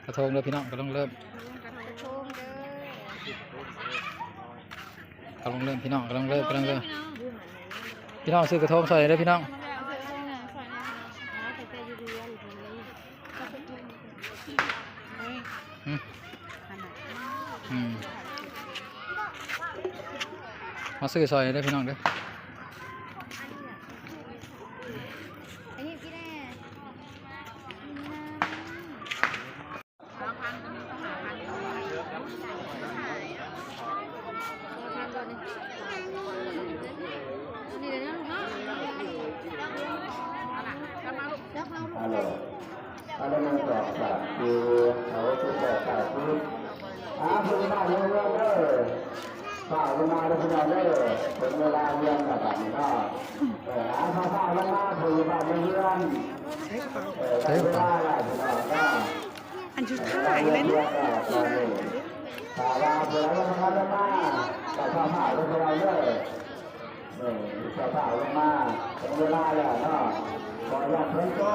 กระทงเลยพี่น้องก็ต้องเริ่มกำลังเริ่มพี่น้องกำลังเริ่มพี่น้องซื้อกระทงใส่เลยพี่น้องมาซื้อซอยได้พี่น้องเด้ออะไรมันกรอบแบบคือเขาจะบอกแต่คือคุณมาเรื่องฝ่าลงมาเลยคุณมาเลยถึงเวลาเรียนแบบนี้ก็ฝ่าลงมาถึงฝ่าเรื่องเวลาอะไรคุณมาก็อันชุดถ่ายเลยนะฝ่าลาเวลาลงมาลงมาแต่ฝ่าลงมาเลยฝ่าลงมาถึงเวลาแล้วเนาะขออยากเพิ่มก็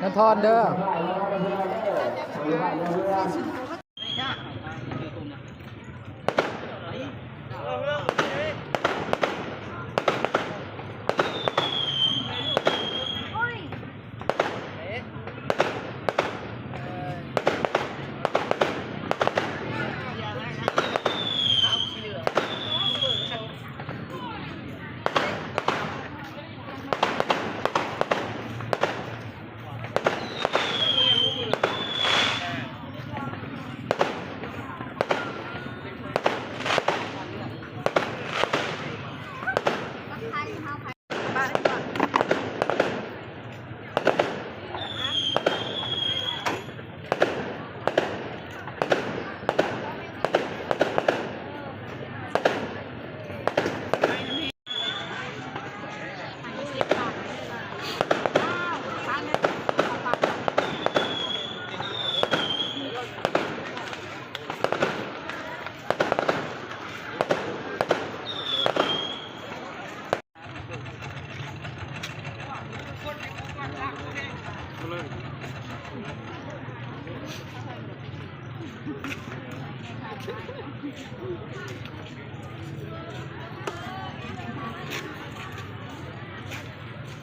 นั่นทอนเด้อ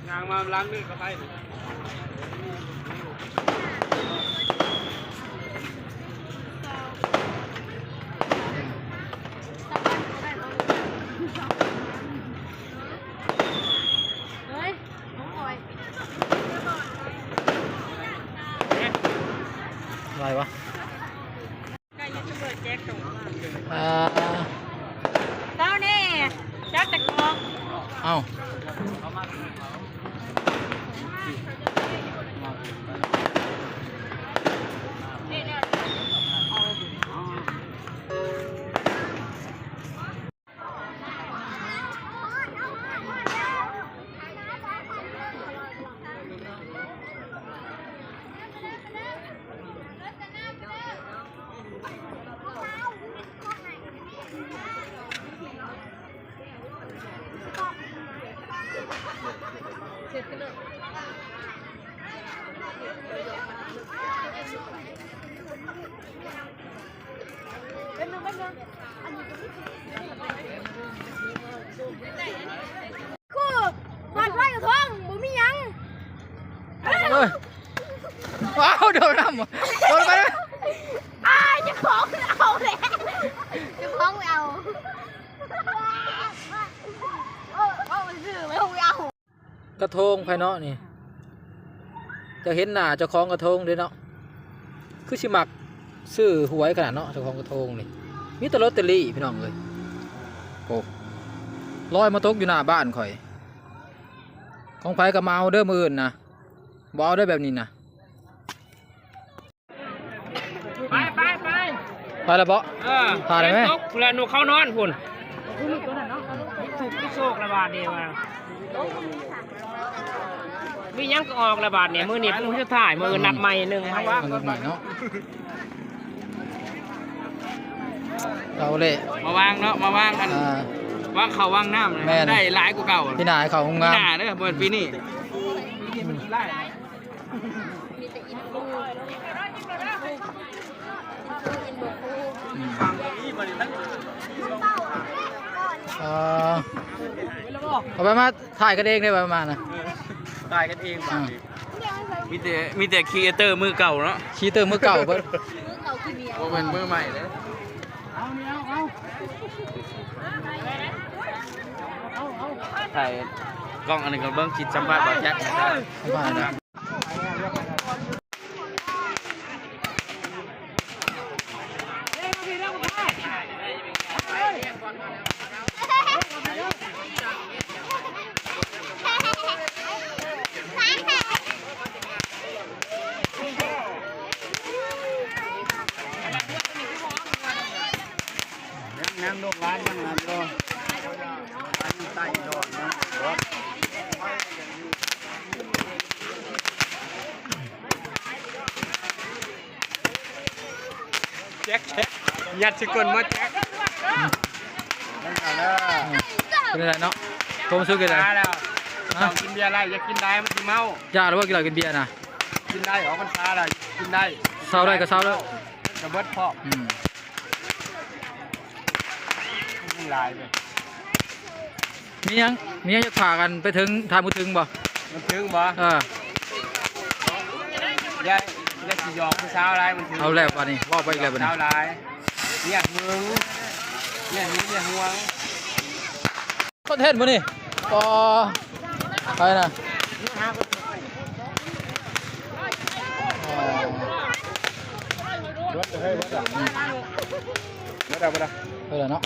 งานมาล้างมือกับไปอะไรวะเจ้านี่จักตะกองเอ้าคือวันไฟกระทงบ่มียังว้าวโดนน้ำโดนไปเลยจะคล้องเอาเลยจะคล้องเอาเอาซื้อไม่เอากระทงภายนอกนี่จะเห็นหน้าเจ้าของกระทงด้วยเนาะคือชิมักซื้อหวยขนาดเนาะเจ้าของกระทงนี่มีแต่ลอตเตอรี่พี่น้องเลยโอ้ลอยมาตกอยู่หน้าบ้านข่อยของไผก็มาเอาเด้อมืออื่นนะบ่เอาได้แบบนี้นะไปแล้วเบาะพาได้ไหมเพื่อนหนูเข้านอนคุณถูกที่โชคระบาดเดียวมียังก็ออกระบาดเนี่ยมือนี่มือจะถ่ายมือนับใหม่หนึ่งครับว่านับใหม่เนาะ เราเละ มาวางเนาะมาวางอัน อ่า วางเขาวางน้ำเลย แม่น ได้หลายกว่าเก่า พี่นาให้เขางาม หน้าเด้อเปิดปีนี้ปีนี้มันกี่ไร่ เออเอาไปมาถ่ายกันเองได้ประมาณนะ ตายกันเองบางทีมีแต่ครีเอเตอร์มือเก่าเนาะ คีเตอร์มือเก่าเพิ่น โมเป็นมือใหม่เลยถ่ายกล้องอันนึงกับเบิ้งจิตสัมภาษณ์บ่แจ็คนะครับ ประมาณนะ น้ำลูกร้านยังน้ำโดนร้านใต้โดนนะแจ็คยัดชิกลมาแจ็คนั่นเอาแล้ว เป็นไรเนาะผมซื้อกันเลย ช้าแล้วต้องกินเบียร์อะไรอย่ากินได้มันสิเมา ย่าหรือว่ากินเหล้ากินเบียร์นะ กินได้ออกมันช้าแล้วกินได้ เศร้าได้ก็เศร้าแล้ว กระเบิดพ่อ มันลายไป มียังจะพากันไปถึงทางมือถึงบ่ มันถึงบ่ เออย ายสิหยอกผู้สาวอะไรมันถึง เอาแล้วป่ะนี่ว่าไปอีกแล้วป่ะนี่ สาวลายเนี่ยมึงเนี่ยมึงเนี่ยห่วง คอนเทนต์มั้นี่ก็ไปนะรถเฮ้ยรถอ่ะรถอ่ะรถอ่ะ ไปเลยเนาะ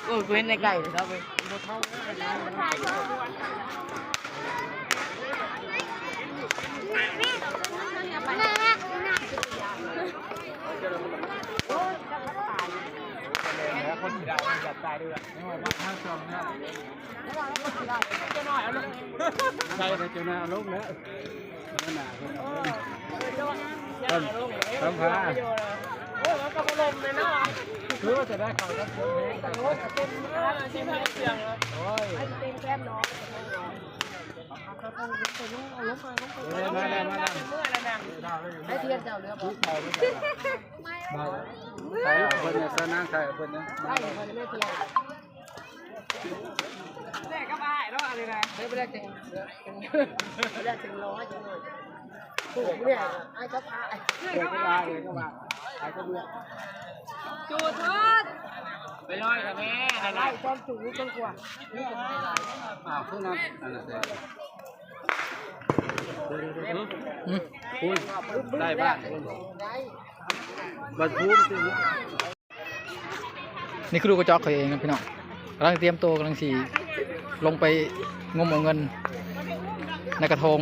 โอ้ยกูเห็นในไก่ครับเว้ยคนสีดำจับตายด้วยไม่ว่าบ้านข้างซองเนี่ยใช่เลยเจ้าหน้าลูกเนื้อหน้าต้นพาโอ้ยมันกระลมเลยเนาะคือจะได้ข่าวจากเสียงเพลงแต่โอ้ยเต็มที่ไม่เสียงเลยโอ้ยเต็มแก้มน้องมาแล้วให้เทียนเจ้าเรือบอกใครเอาคนเนี่ยเสื้อนั่งใครเอาคนเนี่ยไม่คนไม่เทียนแรกก็มาให้แล้วอะไรนะไม่ได้ถึงไม่ได้ถึงร้อยจังเลยถูกเนี่ยไอ้ก็พาไอ้ก็มาเลยก็มาไอ้ก็เบื่อจูดทอดไปลอยกับแม่อะไรต้นจูดต้นกว่านี่เป็นอะไรพวกนั้นอะไรคุณได้บ้างบัดพูดสิ นี่คือลูกกระจอกเขาเองนะพี่น้องกำลังเตรียมตัวกำลังสีลงไปงมเอาเงินในกระทง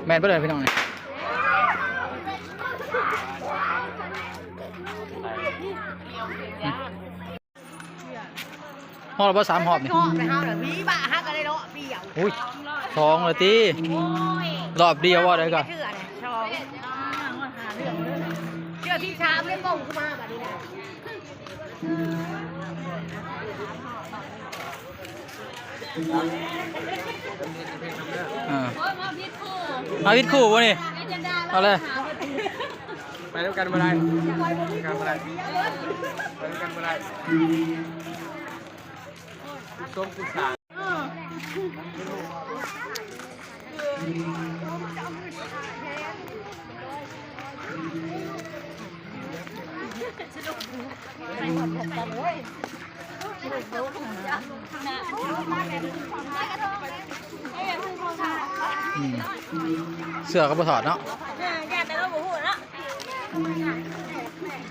แมนไปเลยพี่น้องเนี่ยหอบละ3 หอบนี่ ชอบไปเฮาเดี๋ยวมีบ้าฮักอะไรเนาะเปี่ยว อุ้ยทองเลยตีรอบเดียวว่าได้ก่อน เชื่อเนี่ยชอบเชื่อที่ชามเล่นบ้องขึ้นมาแบบนี้นะ มาวิทย์คู่วะนี่เอาเลย ไปด้วยกันมาได้กันมาได้ไปด้วยกันมาได้ส้มกุศล เสือก็บ่ถอดเนาะ ญาติแต่เราบ่ฮู้เนาะ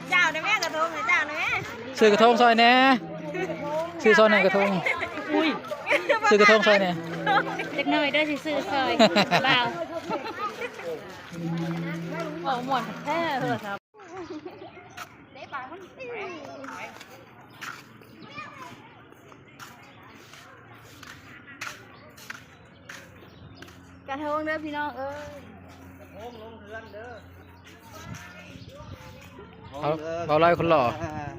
เจ้าได้แม่กระทงเจ้าได้แม่ ซื้อกระทงซอยแหน่ซื้อซอยไหนกระทงซื้อกระทงซอยแหน่ เล็กน้อยเด้อสิซื้อซอยบ่าว บอกหมดแท้โทรศัพท์ได้ปากมันกระทงเด้อพี่น้องเอ้ย เอาไล่คนหล่อ อ่า